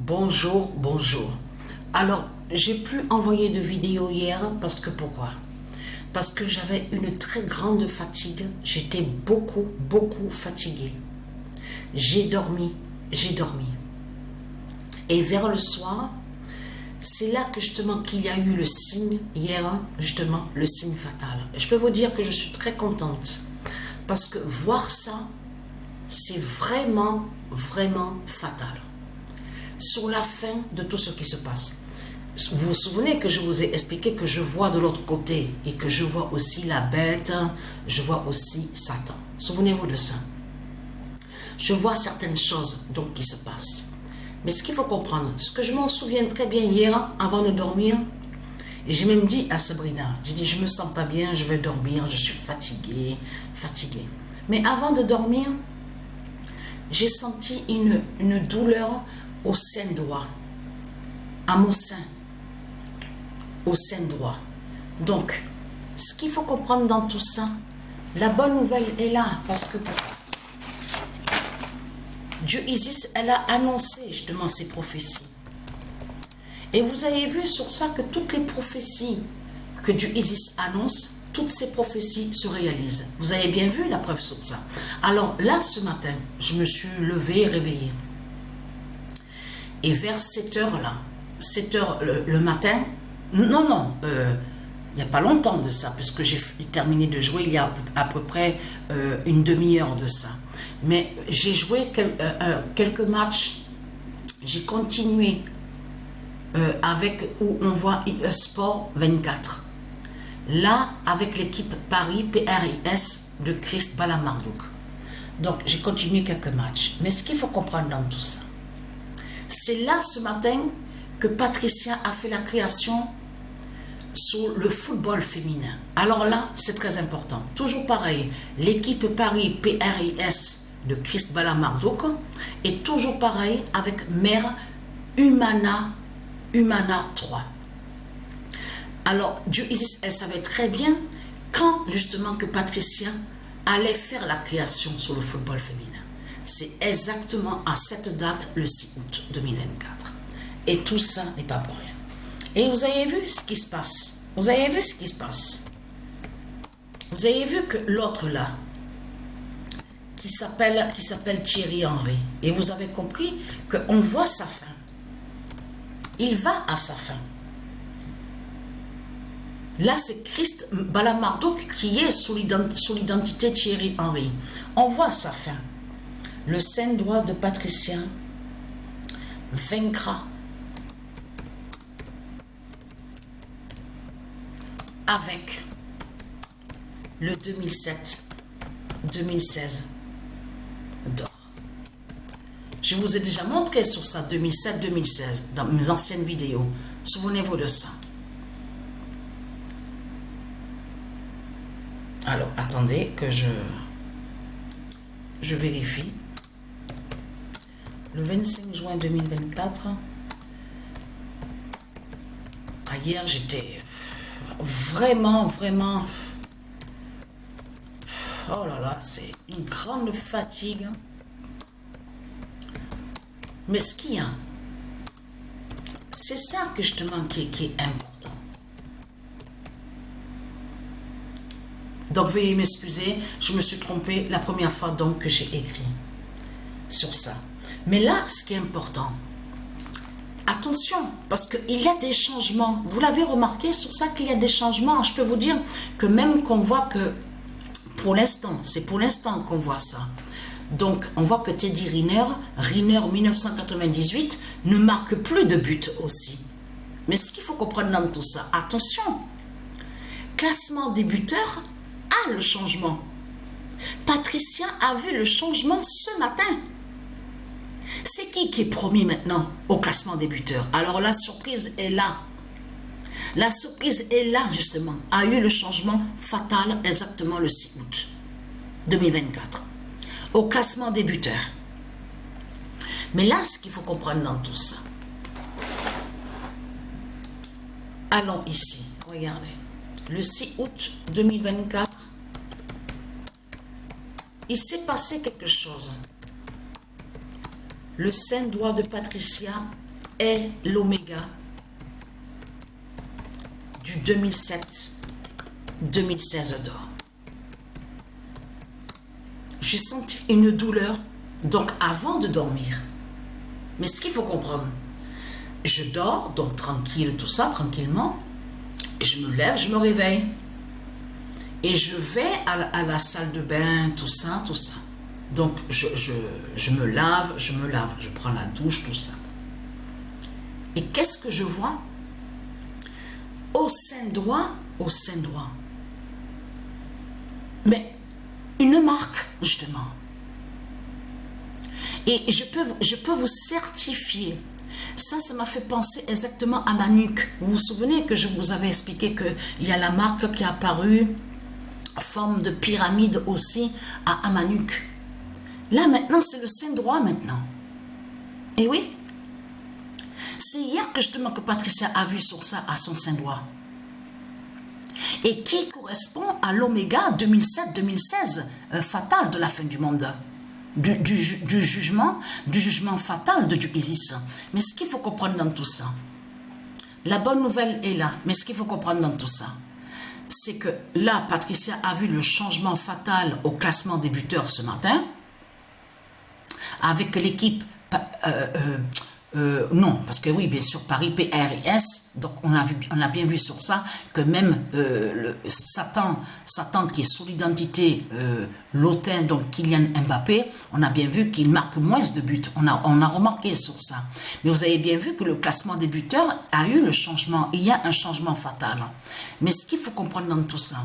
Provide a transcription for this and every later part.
Bonjour, bonjour. Alors, j'ai pu envoyer de vidéo hier parce que pourquoi? Parce que j'avais une très grande fatigue. J'étais beaucoup fatiguée. J'ai dormi. Et vers le soir, c'est là que justement qu'il y a eu le signe hier, justement le signe fatal. Et je peux vous dire que je suis très contente parce que voir ça, c'est vraiment fatal. Sur la fin de tout ce qui se passe. Vous vous souvenez que je vous ai expliqué que je vois de l'autre côté et que je vois aussi la bête, je vois aussi Satan. Souvenez-vous de ça. Je vois certaines choses donc qui se passent. Mais ce qu'il faut comprendre, ce que je m'en souviens très bien hier avant de dormir, et j'ai même dit à Sabrina, j'ai dit je me sens pas bien, je vais dormir, je suis fatiguée. Mais avant de dormir, j'ai senti une douleur au sein droit, à mon sein, au sein droit. Donc, ce qu'il faut comprendre dans tout ça, la bonne nouvelle est là, parce que Dieu Isis, elle a annoncé justement ses prophéties. Et vous avez vu sur ça que toutes les prophéties que Dieu Isis annonce, toutes ces prophéties se réalisent. Vous avez bien vu la preuve sur ça. Alors là, ce matin, je me suis levée, réveillée. Et vers 7 heures là, 7 heures le matin, il n'y a pas longtemps de ça, puisque j'ai terminé de jouer il y a à peu près une demi-heure de ça. Mais j'ai joué quelques matchs, j'ai continué avec où on voit Sport 24. Là, avec l'équipe Paris PRIS de Christ Bala Marduk. Donc, j'ai continué quelques matchs. Mais ce qu'il faut comprendre dans tout ça, c'est là ce matin que Patricia a fait la création sur le football féminin. Alors là, c'est très important. Toujours pareil, l'équipe Paris PRIS de Christ Bala Marduk est toujours pareil avec Mère Humana 3. Alors, Dieu Isis, elle savait très bien quand justement que Patricia allait faire la création sur le football féminin. C'est exactement à cette date, le 6 août 2024. Et tout ça n'est pas pour rien. Et vous avez vu ce qui se passe. Vous avez vu ce qui se passe. Vous avez vu que l'autre là, qui s'appelle Thierry Henry, et vous avez compris qu'on voit sa fin. Il va à sa fin. Là, c'est Christ Bala Marduk qui est sous l'identité Thierry Henry. On voit sa fin. Le saint droit de Patricia vaincra avec le 2007-2016 d'or. Je vous ai déjà montré sur ça 2007-2016 dans mes anciennes vidéos. Souvenez-vous de ça. Alors, attendez que je vérifie. Le 25 juin 2024. Hier, j'étais vraiment... Oh là là, c'est une grande fatigue. Mais ce qu'il y a, c'est ça que justement qui est important. Donc, veuillez m'excuser, je me suis trompée la première fois donc que j'ai écrit sur ça. Mais là, ce qui est important, attention, parce qu'il y a des changements. Vous l'avez remarqué sur ça qu'il y a des changements. Je peux vous dire que même qu'on voit que, pour l'instant, c'est pour l'instant qu'on voit ça. Donc, on voit que Teddy Riner 1998, ne marque plus de but aussi. Mais ce qu'il faut comprendre dans tout ça, attention, classement des buteurs a le changement. Patricia a vu le changement ce matin. C'est qui est premier maintenant au classement des buteurs? Alors la surprise est là. La surprise est là justement. A eu le changement fatal exactement le 6 août 2024. Au classement des buteurs. Mais là, ce qu'il faut comprendre dans tout ça. Allons ici. Regardez. Le 6 août 2024. Il s'est passé quelque chose. Le saint doigt de Patricia est l'oméga du 2007-2016 d'or. J'ai senti une douleur, donc avant de dormir. Mais ce qu'il faut comprendre, je dors, donc tranquille, tout ça, tranquillement. Je me lève, je me réveille. Et je vais à la salle de bain, tout ça, tout ça. Donc, je me lave, je prends la douche, tout ça. Et qu'est-ce que je vois? Au sein droit, mais une marque, justement. Et je peux vous certifier, ça m'a fait penser exactement à ma nuque. Vous vous souvenez que je vous avais expliqué qu'il y a la marque qui est apparue, forme de pyramide aussi, à ma nuque. Là, maintenant, c'est le sein droit, maintenant. Et oui, c'est hier que justement que Patricia a vu sur ça, à son sein droit. Et qui correspond à l'oméga 2007-2016, fatal de la fin du monde. Du jugement fatal de Isis. Mais ce qu'il faut comprendre dans tout ça, la bonne nouvelle est là, mais ce qu'il faut comprendre dans tout ça, c'est que là, Patricia a vu le changement fatal au classement des buteurs ce matin, avec l'équipe, non, parce que oui, bien sûr, Paris PRS, donc on a bien vu sur ça que même Satan qui est sous l'identité l'autain, donc Kylian Mbappé, on a bien vu qu'il marque moins de buts, on a remarqué sur ça. Mais vous avez bien vu que le classement des buteurs a eu le changement, il y a un changement fatal. Mais ce qu'il faut comprendre dans tout ça,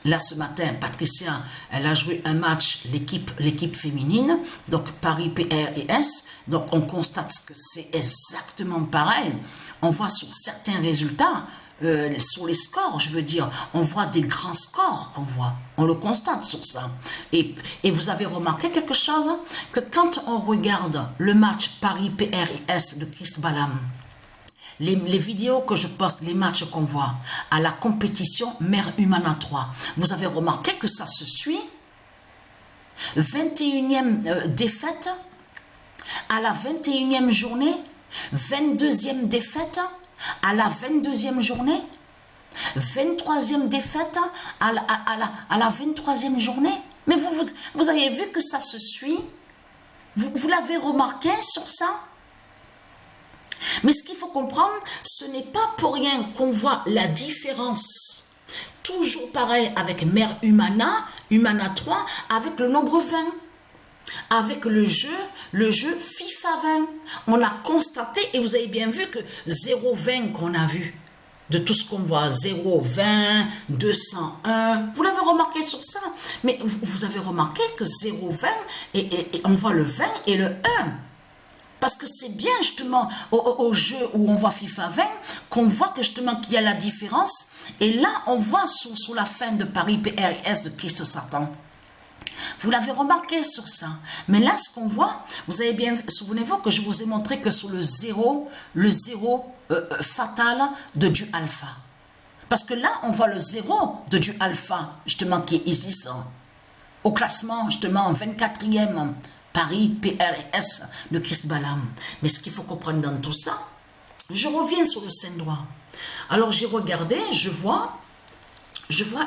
là, ce matin, Patricia, elle a joué un match, l'équipe féminine, donc Paris PRS. Donc, on constate que c'est exactement pareil. On voit sur certains résultats, sur les scores, je veux dire, on voit des grands scores qu'on voit. On le constate sur ça. Et vous avez remarqué quelque chose? Que quand on regarde le match Paris PRS de Christ Balam, les vidéos que je poste, les matchs qu'on voit à la compétition Mère Humana 3, vous avez remarqué que ça se suit. 21e défaite à la 21e journée, 22e défaite à la 22e journée, 23e défaite à la 23e journée. Mais vous avez vu que ça se suit? Vous l'avez remarqué sur ça? Mais ce qu'il faut comprendre, ce n'est pas pour rien qu'on voit la différence. Toujours pareil avec Mère Humana 3, avec le nombre 20. Avec le jeu FIFA 20. On a constaté, et vous avez bien vu que 0,20 qu'on a vu, de tout ce qu'on voit, 0,20, 201, vous l'avez remarqué sur ça. Mais vous avez remarqué que 0,20, et on voit le 20 et le 1. Parce que c'est bien justement au jeu où on voit FIFA 20 qu'on voit que justement qu'il y a la différence. Et là, on voit sur la fin de Paris PRS de Christ Satan. Vous l'avez remarqué sur ça. Mais là, ce qu'on voit, vous avez bien, souvenez-vous que je vous ai montré que sur le zéro fatal de Dieu Alpha. Parce que là, on voit le 0 de Dieu Alpha, justement, qui est Isis. Au classement, justement, 24e. Paris, PRS, le Christ Balam. Mais ce qu'il faut comprendre dans tout ça, je reviens sur le sein droit. Alors j'ai regardé, je vois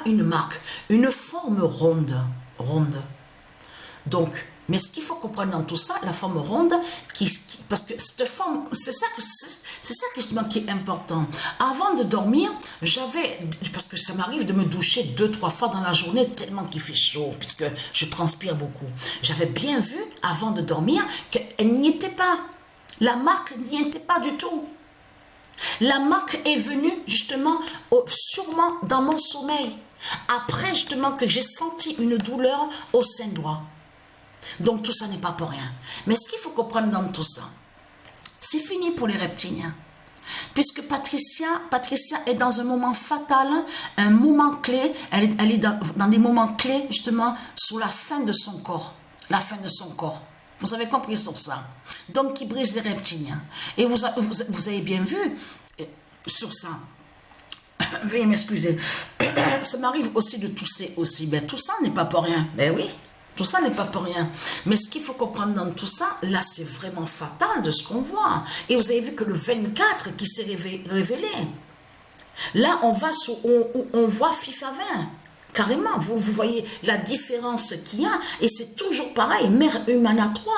une marque, une forme ronde. Donc, mais ce qu'il faut comprendre dans tout ça, la forme ronde, parce que cette forme, c'est ça justement qui est important. Avant de dormir, parce que ça m'arrive de me doucher 2-3 fois dans la journée, tellement qu'il fait chaud, puisque je transpire beaucoup. J'avais bien vu, avant de dormir, qu'elle n'y était pas. La marque n'y était pas du tout. La marque est venue, justement, sûrement dans mon sommeil. Après, justement, que j'ai senti une douleur au sein droit. Donc, tout ça n'est pas pour rien. Mais ce qu'il faut comprendre dans tout ça, c'est fini pour les reptiliens. Puisque Patricia est dans un moment fatal, un moment clé, elle est dans des moments clés, justement, sur la fin de son corps. La fin de son corps. Vous avez compris sur ça. Donc, qui brise les reptiliens. Et vous avez bien vu sur ça. Veuillez m'excuser. Ça m'arrive aussi de tousser aussi. Ben, tout ça n'est pas pour rien. Ben oui. Tout ça n'est pas pour rien. Mais ce qu'il faut comprendre dans tout ça, là, c'est vraiment fatal de ce qu'on voit. Et vous avez vu que le 24 qui s'est révélé, là, on voit FIFA 20. Carrément, vous voyez la différence qu'il y a. Et c'est toujours pareil, Mère Humana 3.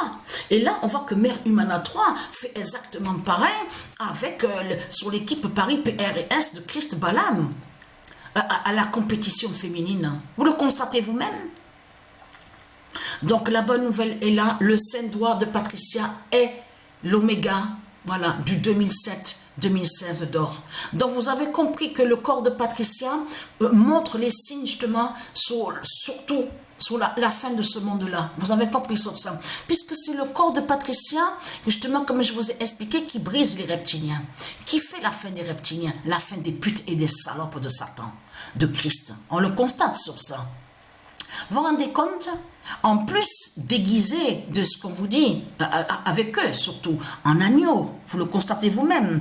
Et là, on voit que Mère Humana 3 fait exactement pareil avec sur l'équipe Paris PRS de Christ Balam à la compétition féminine. Vous le constatez vous-même? Donc la bonne nouvelle est là, le saint doigt de Patricia est l'oméga, voilà, du 2007-2016 d'or. Donc vous avez compris que le corps de Patricia montre les signes justement, surtout sur la fin de ce monde-là. Vous avez compris sur ça. Puisque c'est le corps de Patricia, justement, comme je vous ai expliqué, qui brise les reptiliens. Qui fait la fin des reptiliens? La fin des putes et des salopes de Satan, de Christ. On le constate sur ça. Vous vous rendez compte? En plus, déguisé de ce qu'on vous dit, avec eux surtout, en agneau, vous le constatez vous-même,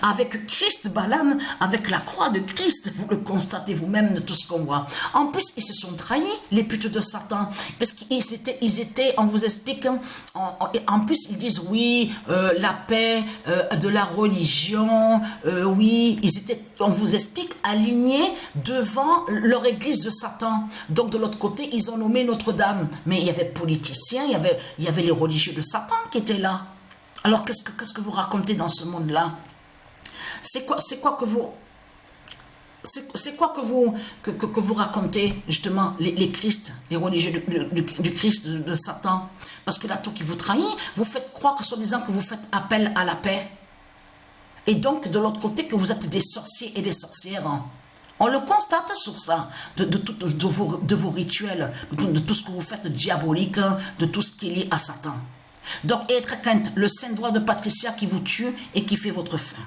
avec Christ Balaam, avec la croix de Christ, vous le constatez vous-même de tout ce qu'on voit. En plus, ils se sont trahis, les putes de Satan, parce qu'ils étaient, on vous explique, en plus ils disent oui, la paix de la religion, oui, ils étaient, on vous explique, alignés devant leur église de Satan. Donc de l'autre côté, ils ont nommé Notre-Dame, mais il y avait politiciens, il y avait les religieux de Satan qui étaient là. Alors qu'est-ce que vous racontez dans ce monde-là? C'est quoi que vous racontez justement les Christ, les religieux du Christ de Satan? Parce que là, tout qui vous trahit, vous faites croire que soi-disant que vous faites appel à la paix. Et donc de l'autre côté que vous êtes des sorciers et des sorcières. On le constate sur ça, de vos rituels, de tout ce que vous faites diabolique, de tout ce qui est lié à Satan. Donc, être crainte, le saint doigt de Patricia qui vous tue et qui fait votre fin.